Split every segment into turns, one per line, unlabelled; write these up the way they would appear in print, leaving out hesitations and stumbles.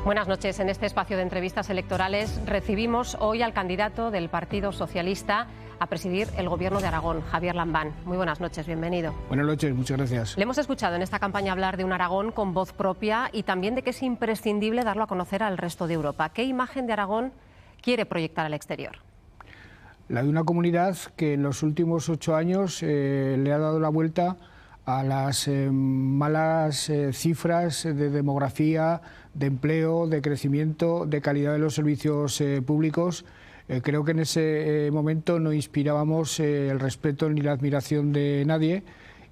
Buenas noches. En este espacio de entrevistas electorales recibimos hoy al candidato del Partido Socialista a presidir el Gobierno de Aragón, Javier Lambán. Muy buenas noches, bienvenido.
Buenas noches, muchas gracias.
Le hemos escuchado en esta campaña hablar de un Aragón con voz propia y también de que es imprescindible darlo a conocer al resto de Europa. ¿Qué imagen de Aragón quiere proyectar al exterior?
La de una comunidad que en los últimos 8 años le ha dado la vuelta a las malas cifras de demografía, de empleo, de crecimiento, de calidad de los servicios públicos. Creo que en ese momento no inspirábamos el respeto ni la admiración de nadie,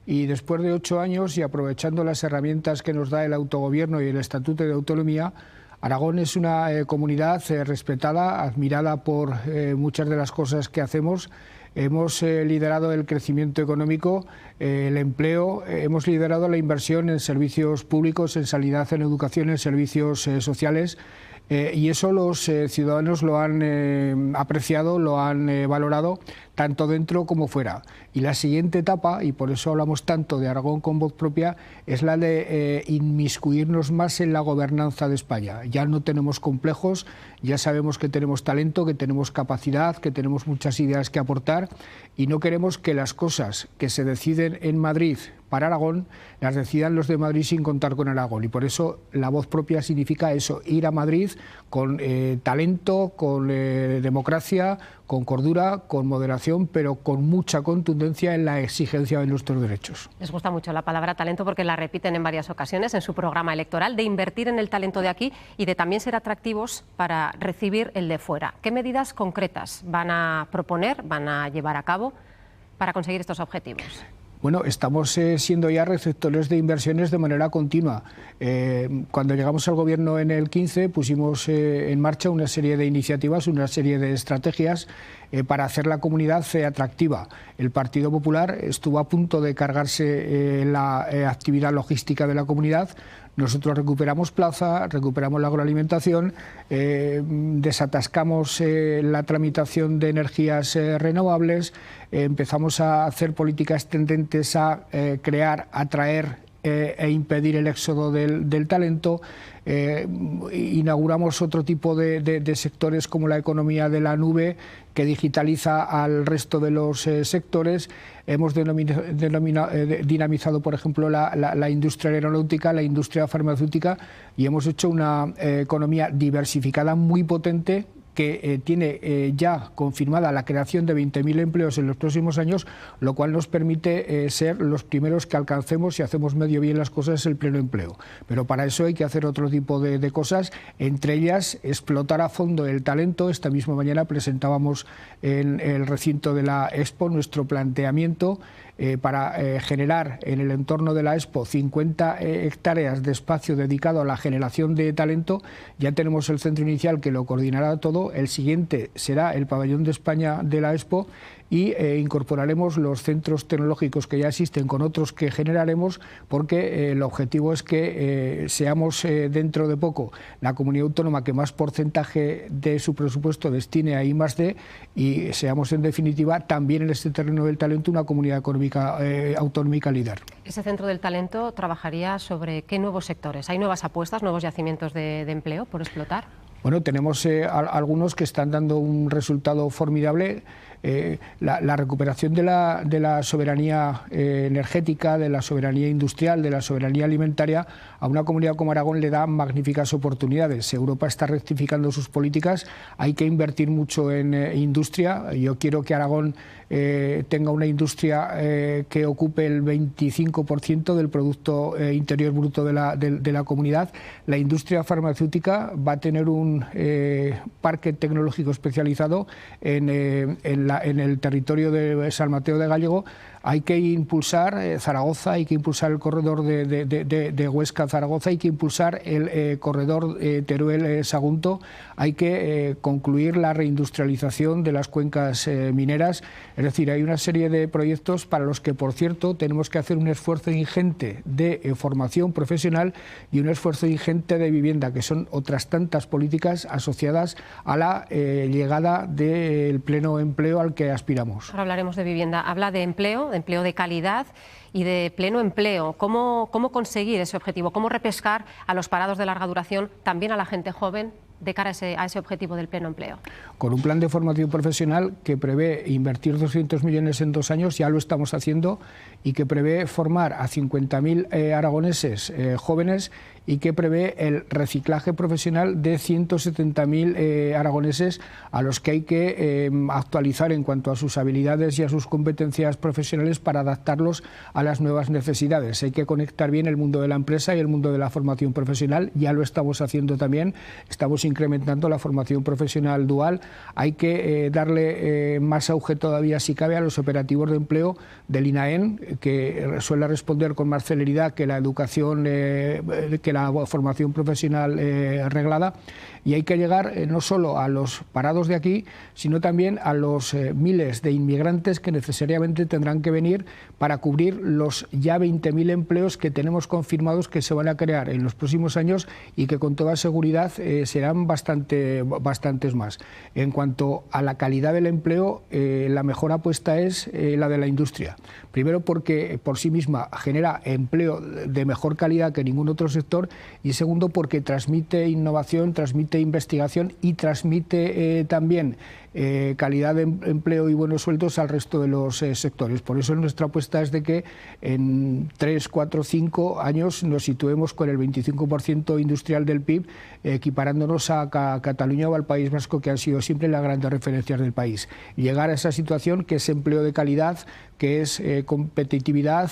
y después de 8 años y aprovechando las herramientas que nos da el autogobierno y el Estatuto de Autonomía, Aragón es una comunidad respetada, admirada por muchas de las cosas que hacemos. Hemos liderado el crecimiento económico, el empleo, hemos liderado la inversión en servicios públicos, en sanidad, en educación, en servicios sociales, y eso los ciudadanos lo han apreciado, lo han valorado, tanto dentro como fuera. Y la siguiente etapa, y por eso hablamos tanto de Aragón con voz propia, es la de inmiscuirnos más en la gobernanza de España. Ya no tenemos complejos, ya sabemos que tenemos talento, que tenemos capacidad, que tenemos muchas ideas que aportar, y no queremos que las cosas que se deciden en Madrid para Aragón las decidan los de Madrid sin contar con Aragón. Y por eso la voz propia significa eso, ir a Madrid con talento, con democracia, con cordura, con moderación, pero con mucha contundencia en la exigencia de nuestros derechos.
Les gusta mucho la palabra talento porque la repiten en varias ocasiones en su programa electoral, de invertir en el talento de aquí y de también ser atractivos para recibir el de fuera. ¿Qué medidas concretas van a proponer, van a llevar a cabo para conseguir estos objetivos?
Bueno, estamos siendo ya receptores de inversiones de manera continua. Cuando llegamos al Gobierno en el 15 pusimos en marcha una serie de iniciativas, una serie de estrategias para hacer la comunidad atractiva. El Partido Popular estuvo a punto de cargarse la actividad logística de la comunidad. Nosotros recuperamos plaza, recuperamos la agroalimentación, desatascamos la tramitación de energías renovables, empezamos a hacer políticas tendentes a crear, atraer e impedir el éxodo del talento. Inauguramos otro tipo de sectores como la economía de la nube, que digitaliza al resto de los sectores. Hemos dinamizado, por ejemplo, la industria aeronáutica, la industria farmacéutica, y hemos hecho una economía diversificada muy potente, que tiene ya confirmada la creación de 20.000 empleos en los próximos años, lo cual nos permite ser los primeros que alcancemos, si hacemos medio bien las cosas, el pleno empleo. Pero para eso hay que hacer otro tipo de cosas, entre ellas explotar a fondo el talento. Esta misma mañana presentábamos en el recinto de la Expo nuestro planteamiento para generar en el entorno de la Expo 50 hectáreas de espacio dedicado a la generación de talento. Ya tenemos el centro inicial que lo coordinará todo. El siguiente será el pabellón de España de la Expo, y incorporaremos los centros tecnológicos que ya existen con otros que generaremos, porque el objetivo es que seamos dentro de poco la comunidad autónoma que más porcentaje de su presupuesto destine a I+D, y seamos en definitiva también en este terreno del talento una comunidad económica autonómica líder.
Ese centro del talento trabajaría sobre qué nuevos sectores. ¿Hay nuevas apuestas, nuevos yacimientos de empleo por explotar?
Bueno, tenemos algunos que están dando un resultado formidable. La recuperación de la soberanía energética, de la soberanía industrial, de la soberanía alimentaria, a una comunidad como Aragón le da magníficas oportunidades. Europa está rectificando sus políticas, hay que invertir mucho en industria. Yo quiero que Aragón tenga una industria que ocupe el 25% del Producto Interior Bruto de la comunidad. La industria farmacéutica va a tener un parque tecnológico especializado en el territorio de San Mateo de Gállego. Hay que impulsar Zaragoza, hay que impulsar el corredor de Huesca-Zaragoza, hay que impulsar el corredor Teruel-Sagunto, hay que concluir la reindustrialización de las cuencas mineras. Es decir, hay una serie de proyectos para los que, por cierto, tenemos que hacer un esfuerzo ingente de formación profesional y un esfuerzo ingente de vivienda, que son otras tantas políticas asociadas a la llegada del pleno empleo al que aspiramos.
Ahora hablaremos de vivienda. Habla de empleo, de empleo de calidad y de pleno empleo. ¿Cómo conseguir ese objetivo? ¿Cómo repescar a los parados de larga duración, también a la gente joven, de cara a ese objetivo del pleno empleo?
Con un plan de formación profesional que prevé invertir 200 millones en 2 años, ya lo estamos haciendo, y que prevé formar a 50.000 aragoneses jóvenes, y que prevé el reciclaje profesional de 170.000 aragoneses a los que hay que actualizar en cuanto a sus habilidades y a sus competencias profesionales para adaptarlos a las nuevas necesidades. Hay que conectar bien el mundo de la empresa y el mundo de la formación profesional, ya lo estamos haciendo también, estamos incrementando la formación profesional dual. Hay que darle más auge todavía, si cabe, a los operativos de empleo del INAEM, que suele responder con más celeridad que la educación, que la formación profesional reglada, y hay que llegar no solo a los parados de aquí, sino también a los miles de inmigrantes que necesariamente tendrán que venir para cubrir los ya 20.000 empleos que tenemos confirmados que se van a crear en los próximos años y que con toda seguridad serán bastantes más. En cuanto a la calidad del empleo, la mejor apuesta es la de la industria. Primero porque por sí misma genera empleo de mejor calidad que ningún otro sector, y segundo porque transmite innovación, transmite investigación y transmite también calidad de empleo y buenos sueldos al resto de los sectores. Por eso nuestra apuesta es de que en 3, 4, 5 años nos situemos con el 25% industrial del PIB, equiparándonos a Cataluña o al País Vasco, que han sido siempre las grandes referencias del país. Llegar a esa situación, que es empleo de calidad, que es competitividad,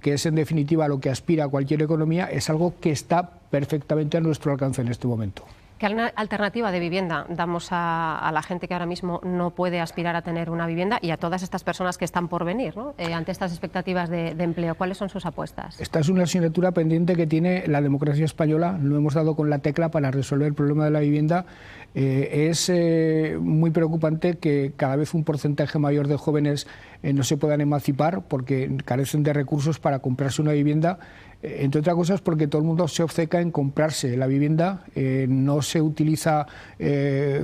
que es en definitiva lo que aspira a cualquier economía, es algo que está perfectamente a nuestro alcance en este momento.
¿Qué alternativa de vivienda damos a la gente que ahora mismo no puede aspirar a tener una vivienda y a todas estas personas que están por venir, ¿no? Ante estas expectativas de empleo? ¿Cuáles son sus apuestas?
Esta es una asignatura pendiente que tiene la democracia española. No hemos dado con la tecla para resolver el problema de la vivienda. Es muy preocupante que cada vez un porcentaje mayor de jóvenes no se puedan emancipar porque carecen de recursos para comprarse una vivienda. Entre otras cosas porque todo el mundo se obceca en comprarse la vivienda, no se utiliza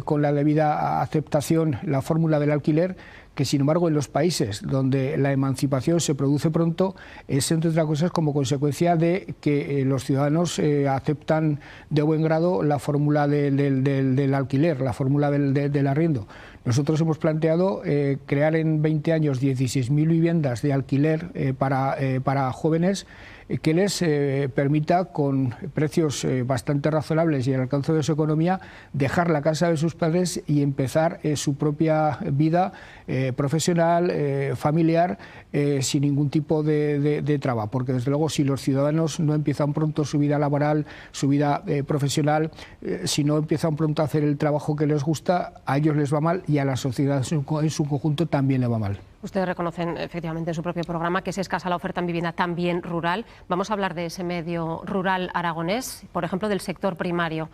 con la debida aceptación la fórmula del alquiler, que sin embargo en los países donde la emancipación se produce pronto es, entre otras cosas, como consecuencia de que los ciudadanos aceptan de buen grado la fórmula del alquiler, la fórmula del arriendo. Nosotros hemos planteado crear en 20 años 16.000 viviendas de alquiler para jóvenes, que les permita, con precios bastante razonables y al alcance de su economía, dejar la casa de sus padres y empezar su propia vida profesional, familiar, sin ningún tipo de traba. Porque desde luego, si los ciudadanos no empiezan pronto su vida laboral, su vida profesional, si no empiezan pronto a hacer el trabajo que les gusta, a ellos les va mal y a la sociedad en su conjunto también le va mal.
Ustedes reconocen efectivamente en su propio programa que es escasa la oferta en vivienda también rural. Vamos a hablar de ese medio rural aragonés, por ejemplo, del sector primario.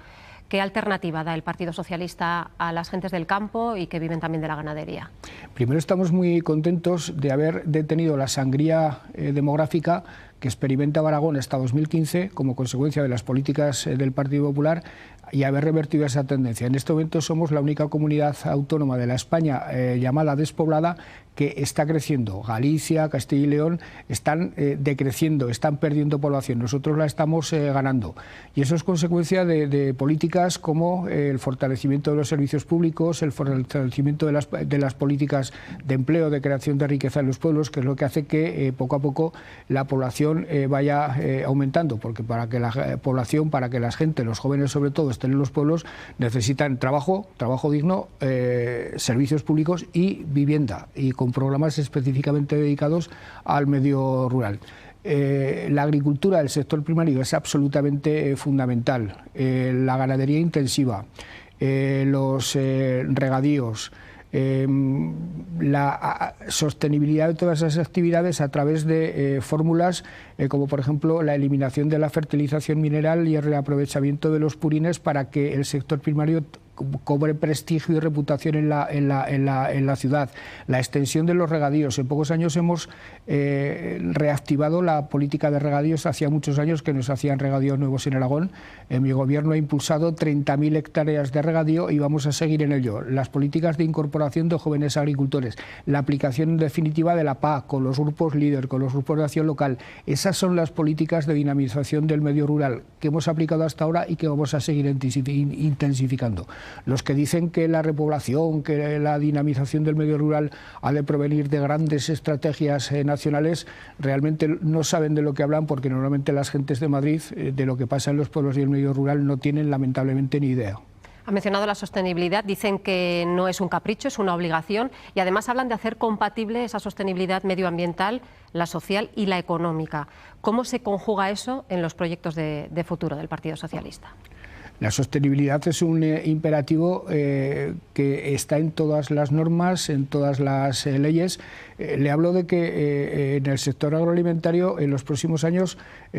¿Qué alternativa da el Partido Socialista a las gentes del campo y que viven también de la ganadería?
Primero, estamos muy contentos de haber detenido la sangría demográfica que experimentaba Aragón hasta 2015 como consecuencia de las políticas del Partido Popular y haber revertido esa tendencia. En este momento somos la única comunidad autónoma de la España llamada despoblada que está creciendo. Galicia, Castilla y León están decreciendo, están perdiendo población. Nosotros la estamos ganando. Y eso es consecuencia de políticas como el fortalecimiento de los servicios públicos, el fortalecimiento de las políticas de empleo, de creación de riqueza en los pueblos, que es lo que hace que poco a poco la población vaya aumentando. Porque para que la población, para que la gente, los jóvenes sobre todo, estén en los pueblos, necesitan trabajo digno, servicios públicos y vivienda, y con programas específicamente dedicados al medio rural. La agricultura, el sector primario, es absolutamente fundamental. La ganadería intensiva, los regadíos, la sostenibilidad de todas esas actividades a través de fórmulas como por ejemplo la eliminación de la fertilización mineral y el reaprovechamiento de los purines para que el sector primario cobre prestigio y reputación en la ciudad. La extensión de los regadíos. En pocos años hemos reactivado la política de regadíos. Hacía muchos años que nos hacían regadíos nuevos en Aragón. Mi gobierno ha impulsado 30.000 hectáreas de regadío y vamos a seguir en ello. Las políticas de incorporación de jóvenes agricultores, la aplicación definitiva de la PAC con los grupos líder, con los grupos de acción local. Esas son las políticas de dinamización del medio rural que hemos aplicado hasta ahora y que vamos a seguir intensificando. Los que dicen que la repoblación, que la dinamización del medio rural ha de provenir de grandes estrategias nacionales, realmente no saben de lo que hablan, porque normalmente las gentes de Madrid, de lo que pasa en los pueblos y el medio rural, no tienen lamentablemente ni idea.
Ha mencionado la sostenibilidad, dicen que no es un capricho, es una obligación, y además hablan de hacer compatible esa sostenibilidad medioambiental, la social y la económica. ¿Cómo se conjuga eso en los proyectos de futuro del Partido Socialista?
La sostenibilidad es un imperativo que está en todas las normas, en todas las leyes. Le hablo de que en el sector agroalimentario en los próximos años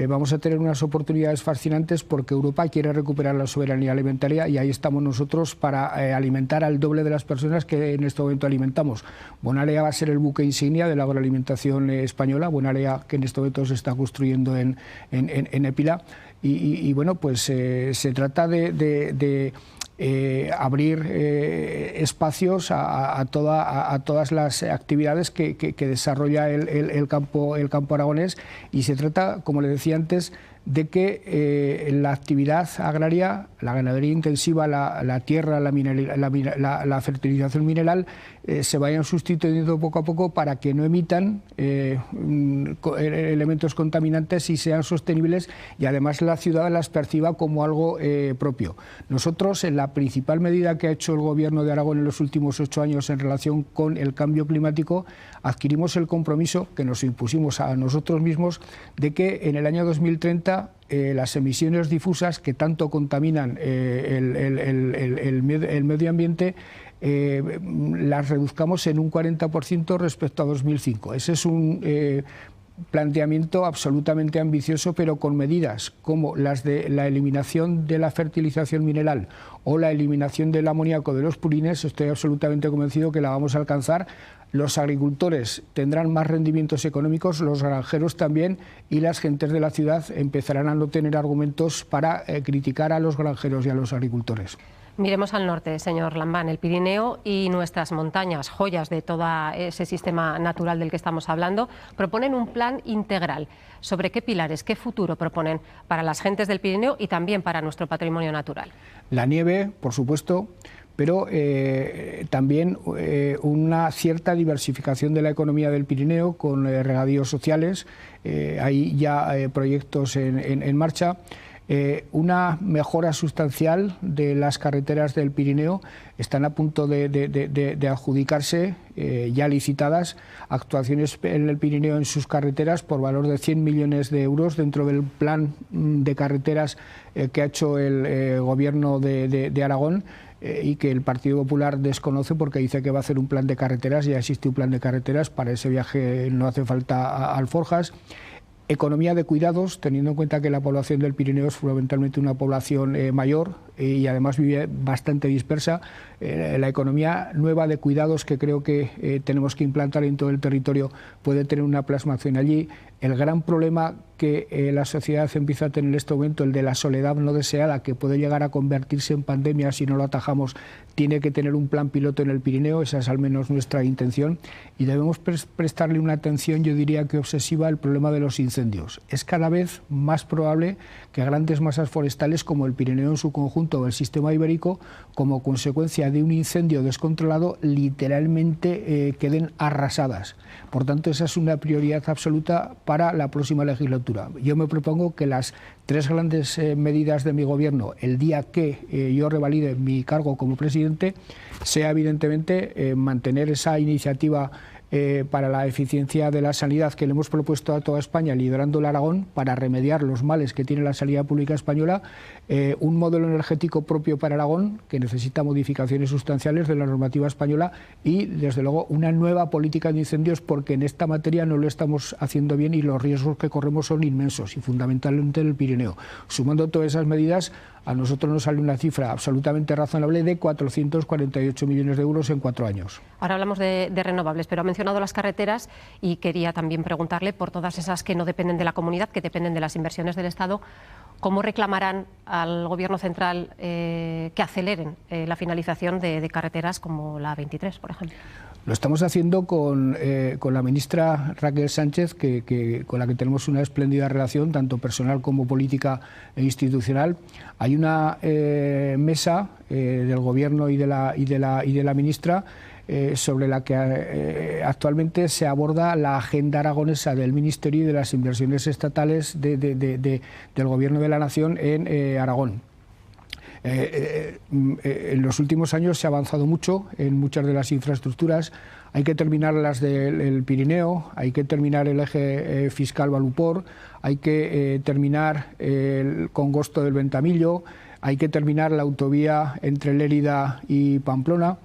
vamos a tener unas oportunidades fascinantes, porque Europa quiere recuperar la soberanía alimentaria y ahí estamos nosotros para alimentar al doble de las personas que en este momento alimentamos. Bonalea va a ser el buque insignia de la agroalimentación española, Bonalea, que en este momento se está construyendo en Épila. Y bueno, pues se trata de abrir espacios a todas las actividades que desarrolla el campo aragonés, y se trata, como le decía antes, de que la actividad agraria, la ganadería intensiva, la tierra, la fertilización mineral se vayan sustituyendo poco a poco para que no emitan elementos contaminantes y sean sostenibles, y además la ciudad las perciba como algo propio. Nosotros, en la principal medida que ha hecho el Gobierno de Aragón en los últimos 8 años en relación con el cambio climático, adquirimos el compromiso que nos impusimos a nosotros mismos de que en el año 2030 las emisiones difusas que tanto contaminan el medio ambiente las reduzcamos en un 40% respecto a 2005. Ese es un planteamiento absolutamente ambicioso, pero con medidas como las de la eliminación de la fertilización mineral o la eliminación del amoníaco de los purines. Estoy absolutamente convencido que la vamos a alcanzar. Los agricultores tendrán más rendimientos económicos, los granjeros también, y las gentes de la ciudad empezarán a no tener argumentos para criticar a los granjeros y a los agricultores.
Miremos al norte, señor Lambán. El Pirineo y nuestras montañas, joyas de todo ese sistema natural del que estamos hablando, proponen un plan integral. ¿Sobre qué pilares, qué futuro proponen para las gentes del Pirineo y también para nuestro patrimonio natural? La nieve, por supuesto, pero también una cierta diversificación de la economía del Pirineo con regadíos sociales. Hay ya proyectos en marcha. Una mejora sustancial de las carreteras del Pirineo. Están a punto de adjudicarse, ya licitadas, actuaciones en el Pirineo en sus carreteras por valor de 100 millones de euros dentro del plan de carreteras que ha hecho el Gobierno de Aragón, y que el Partido Popular desconoce porque dice que va a hacer un plan de carreteras. Ya existe un plan de carreteras, para ese viaje no hace falta alforjas. Economía de cuidados, teniendo en cuenta que la población del Pirineo es fundamentalmente una población mayor y además vive bastante dispersa. La economía nueva de cuidados, que creo que tenemos que implantar en todo el territorio, puede tener una plasmación allí. El gran problema que la sociedad empieza a tener en este momento, el de la soledad no deseada, que puede llegar a convertirse en pandemia si no lo atajamos, tiene que tener un plan piloto en el Pirineo. Esa es al menos nuestra intención, y debemos prestarle una atención, yo diría que obsesiva, al problema de los incendios. Es cada vez más probable que grandes masas forestales como el Pirineo en su conjunto o el sistema ibérico, como consecuencia de un incendio descontrolado, literalmente queden arrasadas. Por tanto, esa es una prioridad absoluta para la próxima legislatura. Yo me propongo que las 3 grandes medidas de mi gobierno, el día que yo revalide mi cargo como presidente, sea evidentemente mantener esa iniciativa
para la eficiencia de la sanidad que le hemos propuesto a toda España, liderando el Aragón, para remediar los males que tiene la sanidad pública española, un modelo energético propio para Aragón, que necesita modificaciones sustanciales de la normativa española, y, desde luego, una nueva política de incendios, porque en esta materia no lo estamos haciendo bien y los riesgos que corremos son inmensos, y fundamentalmente en el Pirineo. Sumando todas esas medidas, a nosotros nos sale una cifra absolutamente razonable de 448 millones de euros en 4 años.
Ahora hablamos de renovables, pero ha mencionado las carreteras y quería también preguntarle por todas esas que no dependen de la comunidad, que dependen de las inversiones del Estado. ¿Cómo reclamarán al Gobierno central que aceleren la finalización de carreteras como la A23, por ejemplo?
Lo estamos haciendo con la ministra Raquel Sánchez, con la que tenemos una espléndida relación, tanto personal como política e institucional. Hay una mesa del Gobierno y de la ministra sobre la que actualmente se aborda la agenda aragonesa del Ministerio y de las inversiones estatales del Gobierno de la Nación en Aragón. En los últimos años se ha avanzado mucho en muchas de las infraestructuras. Hay que terminar las del Pirineo, hay que terminar el eje fiscal Valupor, hay que terminar el Congosto del Ventamillo, hay que terminar la autovía entre Lérida y Pamplona.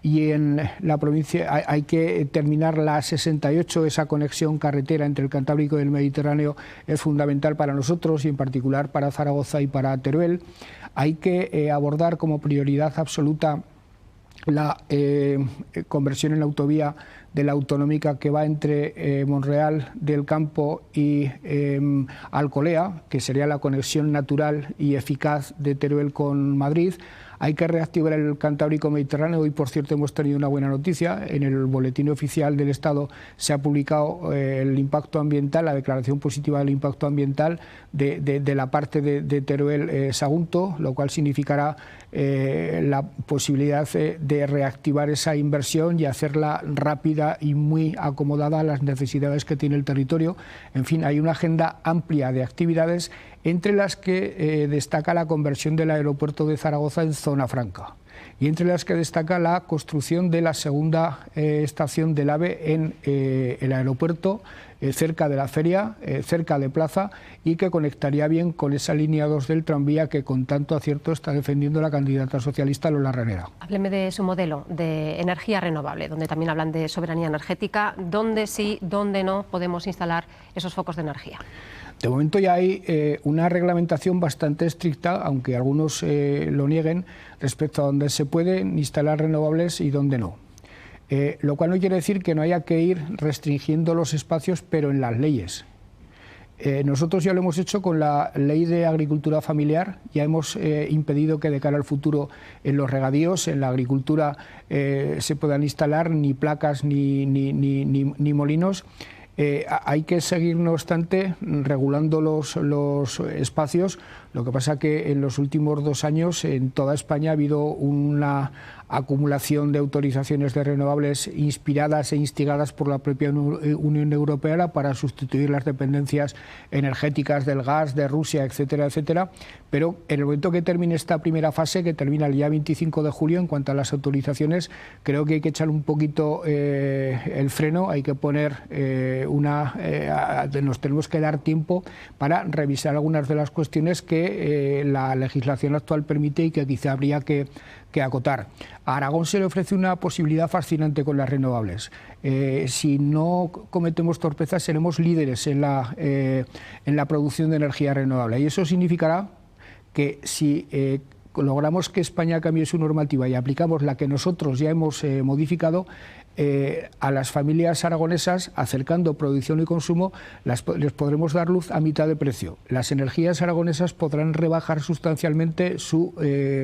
Y en la provincia hay que terminar la 68, esa conexión carretera entre el Cantábrico y el Mediterráneo es fundamental para nosotros y en particular para Zaragoza y para Teruel. Hay que abordar como prioridad absoluta la conversión en la autovía de la autonómica que va entre Monreal del Campo y Alcolea, que sería la conexión natural y eficaz de Teruel con Madrid. Hay que reactivar el Cantábrico Mediterráneo. Hoy, por cierto, hemos tenido una buena noticia. En el Boletín Oficial del Estado se ha publicado el impacto ambiental, la declaración positiva del impacto ambiental de la parte de Teruel-Sagunto, lo cual significará la posibilidad de reactivar esa inversión y hacerla rápida y muy acomodada a las necesidades que tiene el territorio. En fin, hay una agenda amplia de actividades, entre las que destaca la conversión del aeropuerto de Zaragoza en zona franca, y entre las que destaca la construcción de la segunda estación del AVE en el aeropuerto, cerca de la feria, cerca de Plaza, y que conectaría bien con esa línea 2 del tranvía que con tanto acierto está defendiendo la candidata socialista Lola Ranera.
Hábleme de su modelo de energía renovable, donde también hablan de soberanía energética. ¿Dónde sí, dónde no podemos instalar esos focos de energía?
De momento ya hay una reglamentación bastante estricta, aunque algunos lo nieguen, respecto a dónde se pueden instalar renovables y dónde no. Lo cual no quiere decir que no haya que ir restringiendo los espacios, pero en las leyes. Nosotros ya lo hemos hecho con la Ley de Agricultura Familiar, ya hemos impedido que de cara al futuro en los regadíos, en la agricultura, se puedan instalar ni placas ni molinos. Hay que seguir, no obstante, regulando los espacios. Lo que pasa que en los últimos 2 años en toda España ha habido una acumulación de autorizaciones de renovables inspiradas e instigadas por la propia Unión Europea para sustituir las dependencias energéticas del gas, de Rusia, etcétera, etcétera. Pero en el momento que termine esta primera fase, que termina el día 25 de julio, en cuanto a las autorizaciones, creo que hay que echar un poquito el freno, hay que poner nos tenemos que dar tiempo para revisar algunas de las cuestiones que la legislación actual permite y que quizá habría que acotar. A Aragón se le ofrece una posibilidad fascinante con las renovables. Si no cometemos torpezas, seremos líderes en la producción de energía renovable. Y eso significará que si logramos que España cambie su normativa y aplicamos la que nosotros ya hemos modificado, a las familias aragonesas, acercando producción y consumo, les podremos dar luz a mitad de precio. Las energías aragonesas podrán rebajar sustancialmente su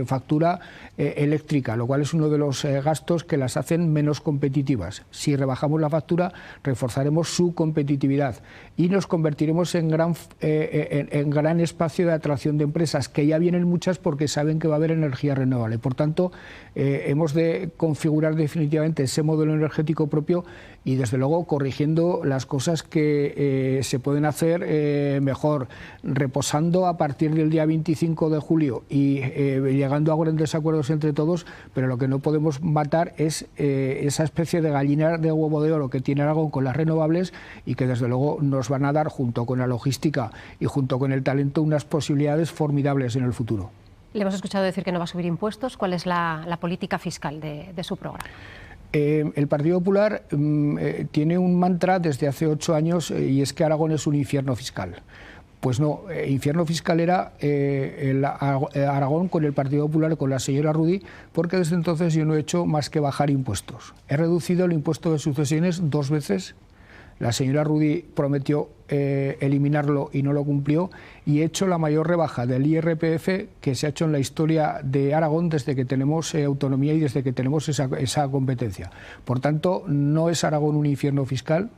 factura eléctrica, lo cual es uno de los gastos que las hacen menos competitivas. Si rebajamos la factura, reforzaremos su competitividad y nos convertiremos en gran espacio de atracción de empresas, que ya vienen muchas porque saben que va a haber energía renovable. Por tanto, hemos de configurar definitivamente ese modelo energético propio y, desde luego, corrigiendo las cosas que se pueden hacer mejor, reposando a partir del día 25 de julio y llegando a grandes acuerdos entre todos, pero lo que no podemos matar es esa especie de gallina de huevo de oro que tiene Aragón con las renovables y que, desde luego, nos van a dar, junto con la logística y junto con el talento, unas posibilidades formidables en el futuro.
Le hemos escuchado decir que no va a subir impuestos. ¿Cuál es la política fiscal de su programa?
El Partido Popular tiene un mantra desde hace 8 años y es que Aragón es un infierno fiscal. Pues no, infierno fiscal era Aragón con el Partido Popular, con la señora Rudy, porque desde entonces yo no he hecho más que bajar impuestos. He reducido el impuesto de sucesiones 2 veces. La señora Rudy prometió eliminarlo y no lo cumplió, y he hecho la mayor rebaja del IRPF que se ha hecho en la historia de Aragón desde que tenemos autonomía y desde que tenemos esa competencia. Por tanto, no es Aragón un infierno fiscal.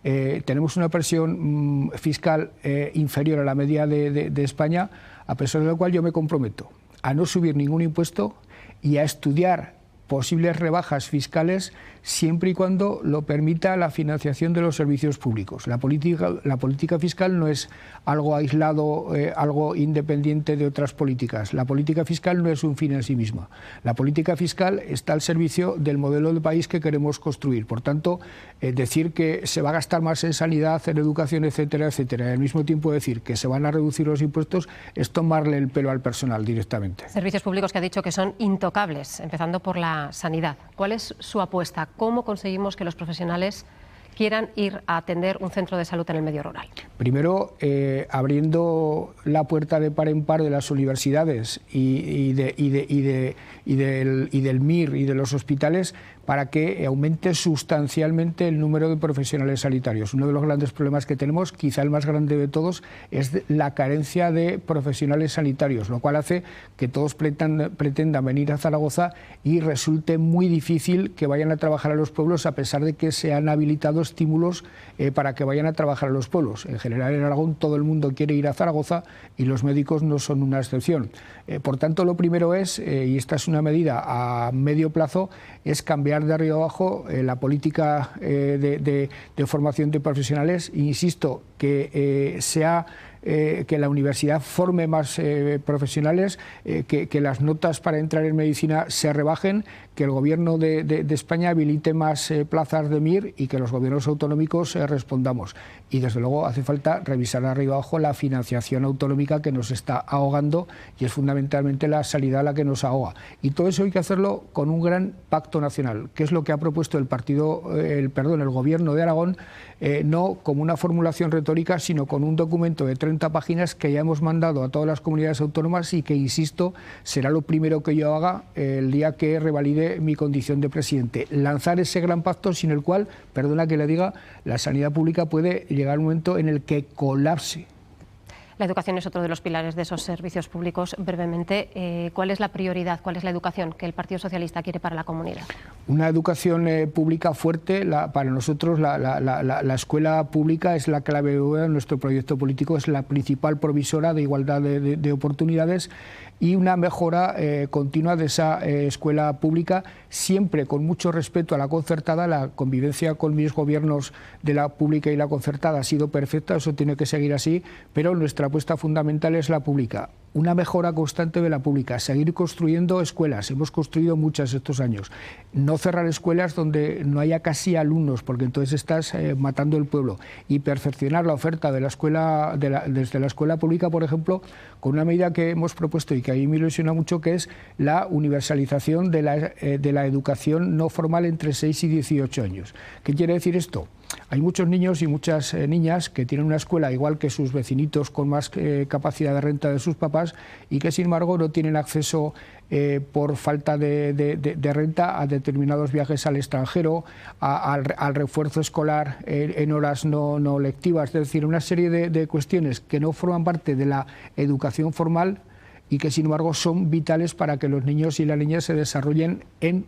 Tenemos una presión fiscal inferior a la media de España, a pesar de lo cual yo me comprometo a no subir ningún impuesto y a estudiar posibles rebajas fiscales siempre y cuando lo permita la financiación de los servicios públicos. La política fiscal no es algo aislado, algo independiente de otras políticas. La política fiscal no es un fin en sí misma. La política fiscal está al servicio del modelo de país que queremos construir. Por tanto, decir que se va a gastar más en sanidad, en educación, etcétera, etcétera, y al mismo tiempo decir que se van a reducir los impuestos, es tomarle el pelo al personal directamente.
Servicios públicos que ha dicho que son intocables, empezando por la sanidad. ¿Cuál es su apuesta? ¿Cómo conseguimos que los profesionales quieran ir a atender un centro de salud en el medio rural?
Primero, abriendo la puerta de par en par de las universidades y del MIR y de los hospitales para que aumente sustancialmente el número de profesionales sanitarios. Uno de los grandes problemas que tenemos, quizá el más grande de todos, es la carencia de profesionales sanitarios, lo cual hace que todos pretendan venir a Zaragoza y resulte muy difícil que vayan a trabajar a los pueblos, a pesar de que se han habilitado estímulos para que vayan a trabajar a los pueblos. En general, en Aragón todo el mundo quiere ir a Zaragoza y los médicos no son una excepción. Por tanto, lo primero es, y esta es una medida a medio plazo, es cambiar de arriba abajo la política de formación de profesionales. Insisto, que que la universidad forme más profesionales, que las notas para entrar en medicina se rebajen, que el gobierno de España habilite más plazas de MIR y que los gobiernos autonómicos respondamos. Y desde luego hace falta revisar arriba abajo la financiación autonómica que nos está ahogando, y es fundamentalmente la sanidad la que nos ahoga. Y todo eso hay que hacerlo con un gran pacto nacional, que es lo que ha propuesto el gobierno de Aragón, no como una formulación retórica, sino con un documento de 30 páginas que ya hemos mandado a todas las comunidades autónomas y que, insisto, será lo primero que yo haga el día que revalide mi condición de presidente. Lanzar ese gran pacto sin el cual, perdona que le diga, la sanidad pública puede llegar un momento en el que colapse.
La educación es otro de los pilares de esos servicios públicos. Brevemente, ¿cuál es la prioridad, cuál es la educación que el Partido Socialista quiere para la comunidad? Una educación pública fuerte. Para nosotros la escuela pública es la clave de nuestro proyecto político, es la principal provisora de igualdad de oportunidades, y una mejora continua de esa escuela pública, siempre con mucho respeto a la concertada. La convivencia con mis gobiernos de la pública y la concertada ha sido perfecta, eso tiene que seguir así, pero nuestra apuesta fundamental es la pública. Una mejora constante de la pública, seguir construyendo escuelas, hemos construido muchas estos años, no cerrar escuelas donde no haya casi alumnos, porque entonces estás matando el pueblo, y perfeccionar la oferta de la escuela, desde la escuela pública, por ejemplo, con una medida que hemos propuesto y que a mí me ilusiona mucho, que es la universalización de la educación no formal entre 6 y 18 años. ¿Qué quiere decir esto? Hay muchos niños y muchas niñas que tienen una escuela igual que sus vecinitos con más capacidad de renta de sus papás, y que sin embargo no tienen acceso por falta de renta a determinados viajes al extranjero, al refuerzo escolar en horas no lectivas, es decir, una serie de cuestiones que no forman parte de la educación formal y que sin embargo son vitales para que los niños y las niñas se desarrollen en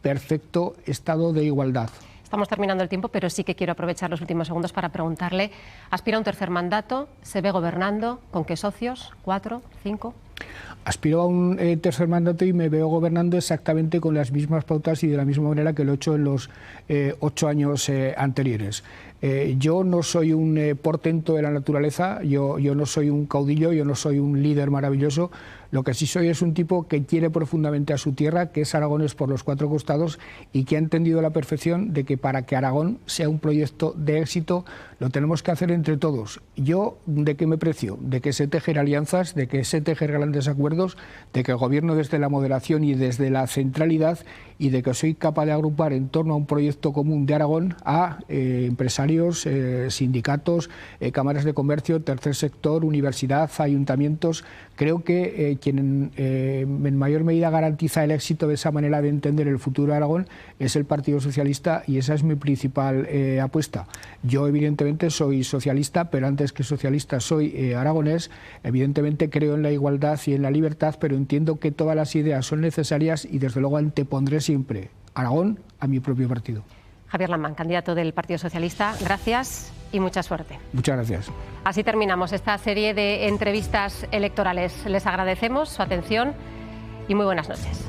perfecto estado de igualdad. Estamos terminando el tiempo, pero sí que quiero aprovechar los últimos segundos para preguntarle, ¿aspira a un tercer mandato? ¿Se ve gobernando? ¿Con qué socios? ¿4? ¿5?
Aspiro a un tercer mandato y me veo gobernando exactamente con las mismas pautas y de la misma manera que lo he hecho en los 8 años anteriores. Yo no soy un portento de la naturaleza, yo no soy un caudillo, yo no soy un líder maravilloso. Lo que sí soy es un tipo que quiere profundamente a su tierra, que es aragonés por los 4 costados y que ha entendido a la perfección de que para que Aragón sea un proyecto de éxito lo tenemos que hacer entre todos. Yo, ¿de qué me precio? De que sé tejer alianzas, de que sé tejer grandes acuerdos, de que gobierno desde la moderación y desde la centralidad y de que soy capaz de agrupar en torno a un proyecto común de Aragón a empresarios, sindicatos, cámaras de comercio, tercer sector, universidad, ayuntamientos. Creo que quien en mayor medida garantiza el éxito de esa manera de entender el futuro de Aragón es el Partido Socialista y esa es mi principal apuesta. Yo evidentemente soy socialista, pero antes que socialista soy aragonés. Evidentemente creo en la igualdad y en la libertad, pero entiendo que todas las ideas son necesarias y desde luego antepondré siempre Aragón a mi propio partido.
Javier Lamán, candidato del Partido Socialista, gracias y mucha suerte.
Muchas gracias.
Así terminamos esta serie de entrevistas electorales. Les agradecemos su atención y muy buenas noches.